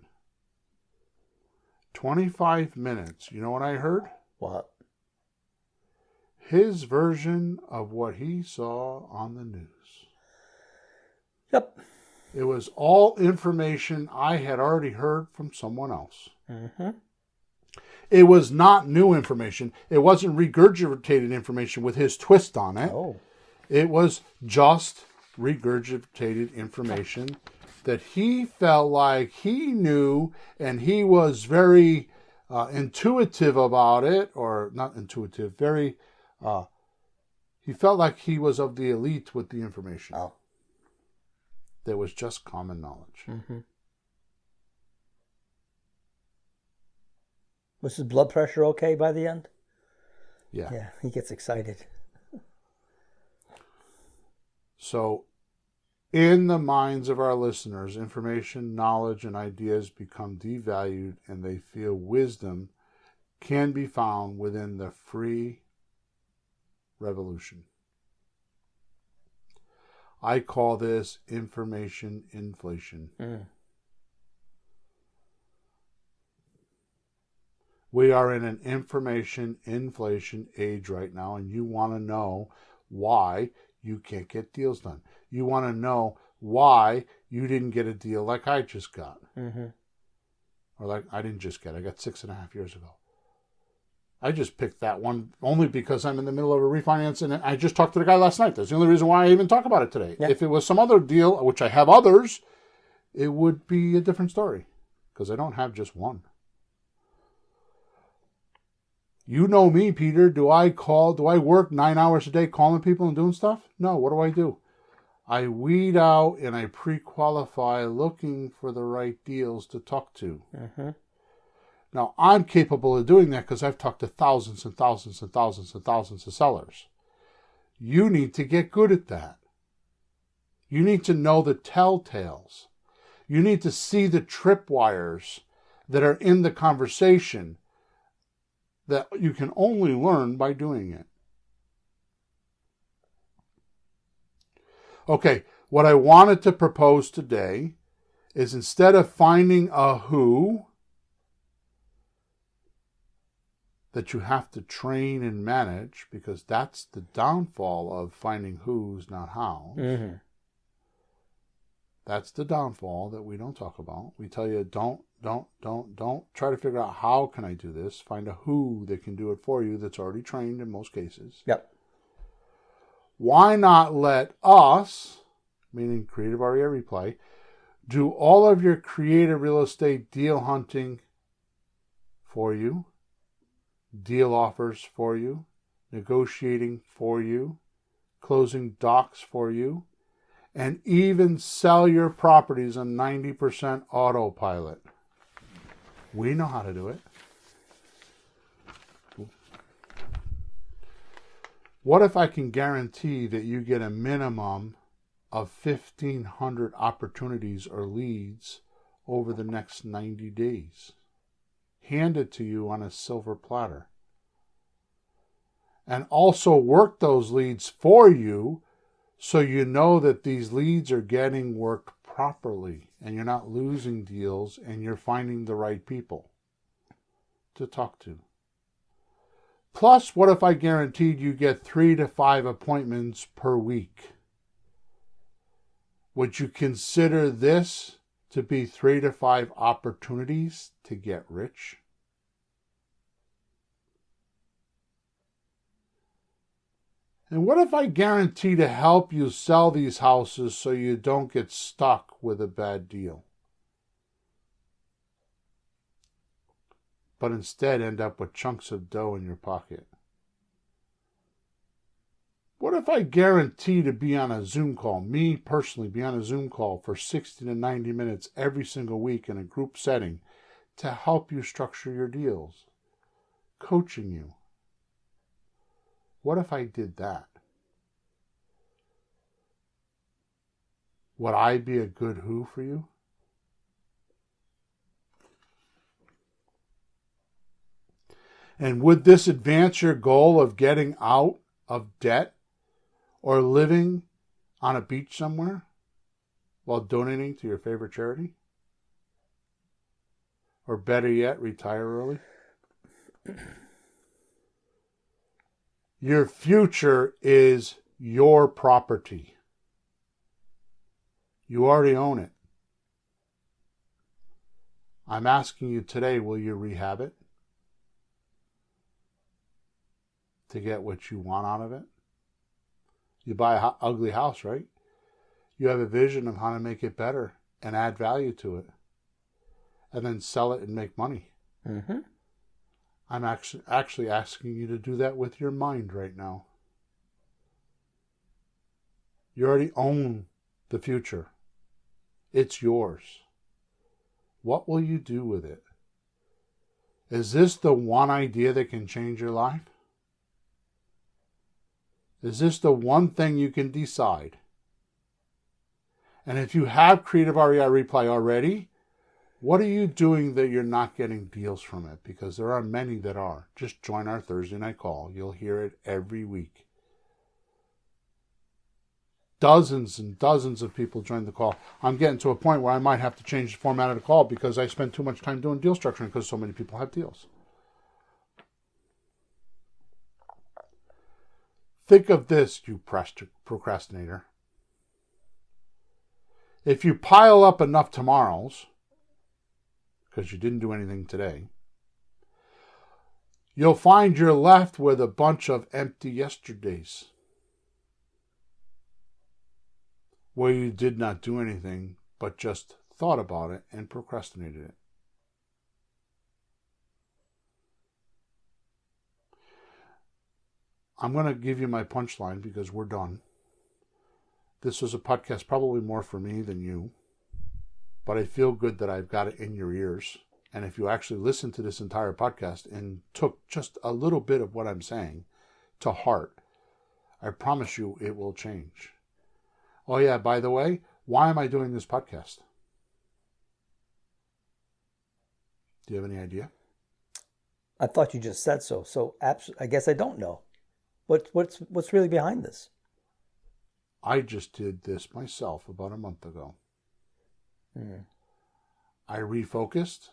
25 minutes. You know what I heard? What? His version of what he saw on the news. Yep. It was all information I had already heard from someone else. It was not new information. It wasn't regurgitated information with his twist on it. Oh. It was just regurgitated information that he felt like he knew, and he was very intuitive about it, or not intuitive, very, he felt like he was of the elite with the information. Oh. There was just common knowledge. Was his blood pressure okay by the end? Yeah. Yeah, he gets excited. So, in the minds of our listeners, information, knowledge, and ideas become devalued, and they feel wisdom can be found within the free revolution. I call this information inflation. We are in an information inflation age right now, and you want to know why you can't get deals done. You want to know why you didn't get a deal like I just got. Or like I didn't just get, I got 6.5 years ago. I just picked that one only because I'm in the middle of a refinance, and I just talked to the guy last night. That's the only reason why I even talk about it today. Yeah. If it was some other deal, which I have others, it would be a different story because I don't have just one. You know me, Peter. Do I work 9 hours a day calling people and doing stuff? No. What do? I weed out and I pre-qualify looking for the right deals to talk to. Mm-hmm. Now, I'm capable of doing that because I've talked to thousands and thousands and thousands and thousands of sellers. You need to get good at that. You need to know the telltales. You need to see the tripwires that are in the conversation that you can only learn by doing it. Okay, what I wanted to propose today is instead of finding a who that you have to train and manage, because that's the downfall of finding who's, not hows. Mm-hmm. That's the downfall that we don't talk about. We tell you, don't try to figure out how can I do this. Find a who that can do it for you that's already trained in most cases. Yep. Why not let us, meaning Creative REI Replay, do all of your creative real estate deal hunting for you, deal offers for you, negotiating for you, closing docs for you, and even sell your properties on 90% autopilot. We know how to do it. What if I can guarantee that you get a minimum of 1,500 opportunities or leads over the next 90 days? Handed to you on a silver platter. And also work those leads for you so you know that these leads are getting worked properly and you're not losing deals and you're finding the right people to talk to. Plus, what if I guaranteed you get 3 to 5 appointments per week? Would you consider this to be 3 to 5 opportunities to get rich? And what if I guarantee to help you sell these houses so you don't get stuck with a bad deal, but instead end up with chunks of dough in your pocket? What if I guarantee to be on a Zoom call, me personally be on a Zoom call for 60 to 90 minutes every single week in a group setting to help you structure your deals, coaching you? What if I did that? Would I be a good who for you? And would this advance your goal of getting out of debt or living on a beach somewhere while donating to your favorite charity? Or better yet, retire early? Your future is your property. You already own it. I'm asking you today, will you rehab it to get what you want out of it? You buy an ugly house, right? You have a vision of how to make it better and add value to it, and then sell it and make money. Mm-hmm. I'm actually asking you to do that with your mind right now. You already own the future. It's yours. What will you do with it? Is this the one idea that can change your life? Is this the one thing you can decide? And if you have Creative REI Replay already, what are you doing that you're not getting deals from it? Because there are many that are. Just join our Thursday night call. You'll hear it every week. Dozens and dozens of people join the call. I'm getting to a point where I might have to change the format of the call because I spend too much time doing deal structuring because so many people have deals. Think of this, you procrastinator. If you pile up enough tomorrows, because you didn't do anything today, you'll find you're left with a bunch of empty yesterdays where you did not do anything but just thought about it and procrastinated it. I'm going to give you my punchline because we're done. This was a podcast probably more for me than you, but I feel good that I've got it in your ears. And if you actually listen to this entire podcast and took just a little bit of what I'm saying to heart, I promise you it will change. Oh yeah, by the way, why am I doing this podcast? Do you have any idea? I thought you just said so. So I guess I don't know. What's really behind this? I just did this myself about a month ago. I refocused.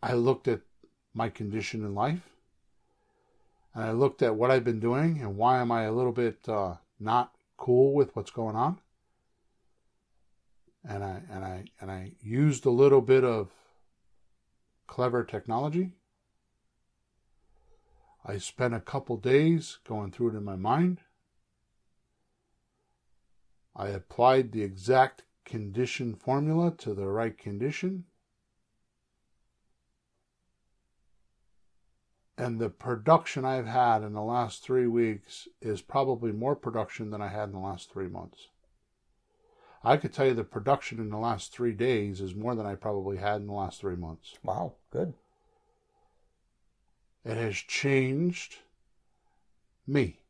I looked at my condition in life. And I looked at what I've been doing and why am I a little bit not cool with what's going on. And I used a little bit of clever technology. I spent a couple days going through it in my mind. I applied the exact condition formula to the right condition. And the production I've had in the last 3 weeks is probably more production than I had in the last 3 months. I could tell you the production in the last 3 days is more than I probably had in the last 3 months. Wow, good. It has changed me.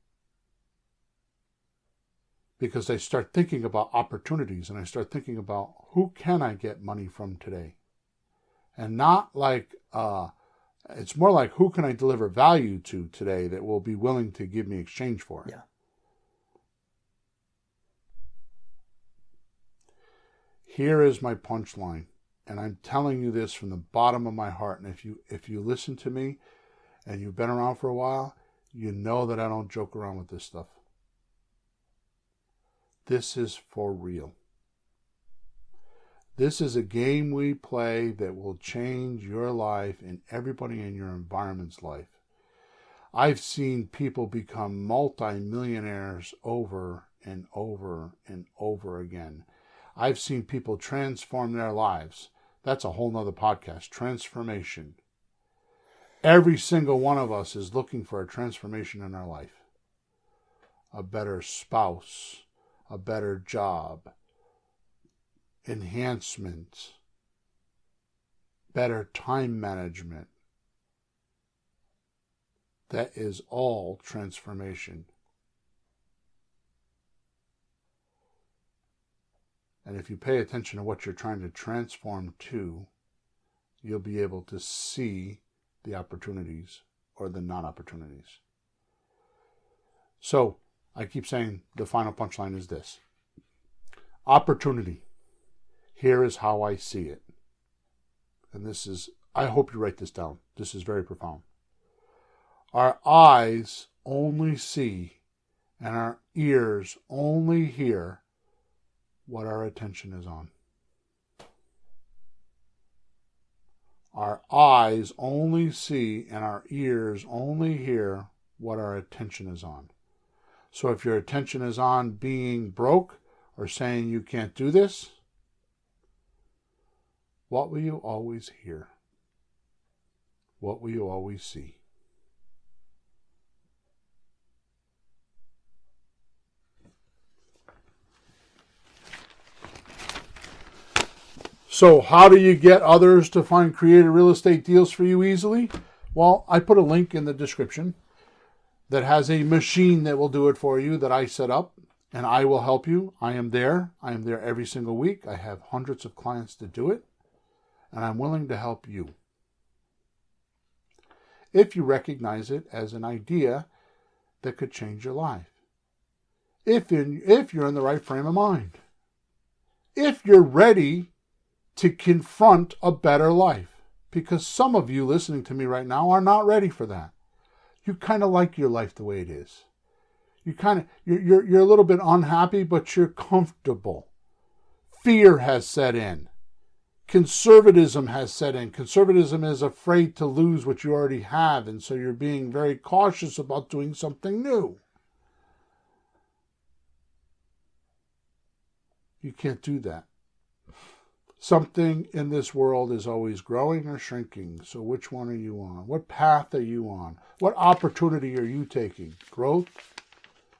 Because I start thinking about opportunities and I start thinking about who can I get money from today? And not like, it's more like who can I deliver value to today that will be willing to give me exchange for it? Yeah. Here is my punchline. And I'm telling you this from the bottom of my heart. And if you listen to me and you've been around for a while, you know that I don't joke around with this stuff. This is for real. This is a game we play that will change your life and everybody in your environment's life. I've seen people become multi-millionaires over and over and over again. I've seen people transform their lives. That's a whole nother podcast. Transformation. Every single one of us is looking for a transformation in our life. A better spouse, a better job, enhancement, better time management. That is all transformation. And if you pay attention to what you're trying to transform to, you'll be able to see the opportunities or the non-opportunities. So, I keep saying the final punchline is this. Opportunity. Here is how I see it. And this is, I hope you write this down. This is very profound. Our eyes only see and our ears only hear what our attention is on. Our eyes only see and our ears only hear what our attention is on. So if your attention is on being broke or saying you can't do this, what will you always hear? What will you always see? So how do you get others to find creative real estate deals for you easily? Well, I put a link in the description that has a machine that will do it for you that I set up, and I will help you. I am there. I am there every single week. I have hundreds of clients to do it, and I'm willing to help you. If you recognize it as an idea that could change your life. If you're in the right frame of mind. If you're ready to confront a better life. Because some of you listening to me right now are not ready for that. You kind of like your life the way it is. You're a little bit unhappy, but you're comfortable. Fear has set in. conservatism has set in. Conservatism is afraid to lose what you already have, and so you're being very cautious about doing something new. You can't do that. Something in this world is always growing or shrinking. So which one are you on? What path are you on? What opportunity are you taking? Growth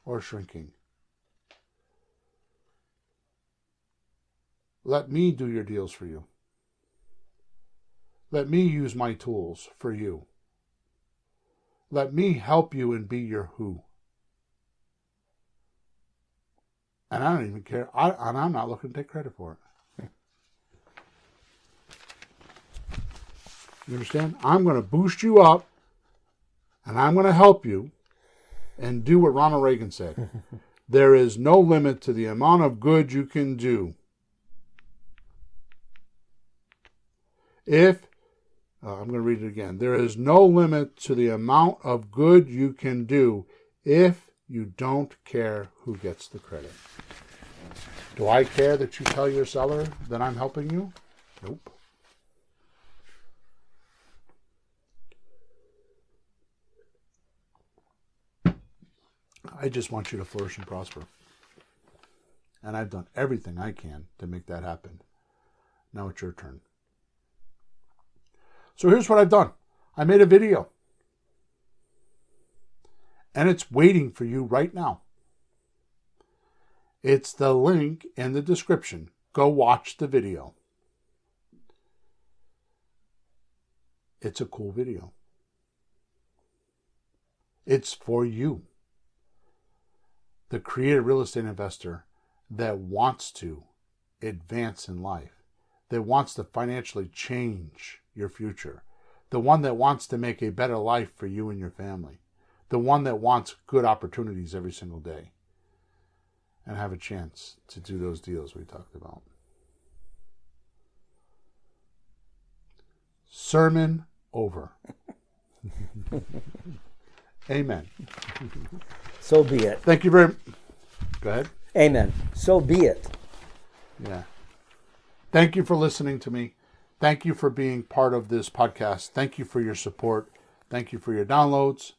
or shrinking? Let me do your deals for you. Let me use my tools for you. Let me help you and be your who. And I don't even care. And I'm not looking to take credit for it. You understand? I'm going to boost you up, and I'm going to help you, and do what Ronald Reagan said. There is no limit to the amount of good you can do. I'm going to read it again. There is no limit to the amount of good you can do if you don't care who gets the credit. Do I care that you tell your seller that I'm helping you? Nope. I just want you to flourish and prosper. And I've done everything I can to make that happen. Now it's your turn. So here's what I've done. I made a video. And it's waiting for you right now. It's the link in the description. Go watch the video. It's a cool video. It's for you, the creative real estate investor that wants to advance in life, that wants to financially change your future, the one that wants to make a better life for you and your family, the one that wants good opportunities every single day, and have a chance to do those deals we talked about. Sermon over. Amen. So be it. Thank you very much. Go ahead. Amen. So be it. Yeah. Thank you for listening to me. Thank you for being part of this podcast. Thank you for your support. Thank you for your downloads.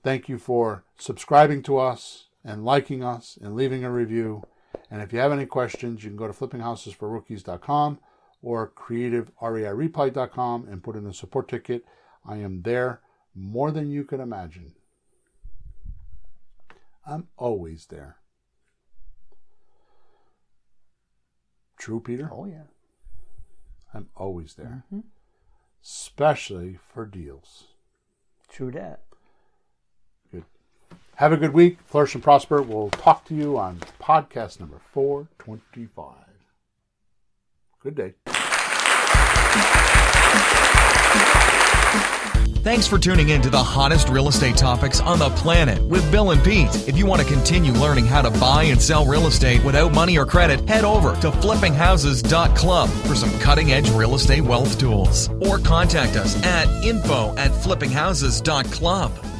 Thank you for subscribing to us and liking us and leaving a review. And if you have any questions, you can go to flippinghousesforrookies.com or creativereireplay.com and put in a support ticket. I am there more than you can imagine. I'm always there. True, Peter? Oh, yeah. I'm always there. Mm-hmm. Especially for deals. True that. Good. Have a good week. Flourish and prosper. We'll talk to you on podcast number 425. Good day. Thanks for tuning in to the hottest real estate topics on the planet with Bill and Pete. If you want to continue learning how to buy and sell real estate without money or credit, head over to flippinghouses.club for some cutting-edge real estate wealth tools. Or contact us at info@flippinghouses.club.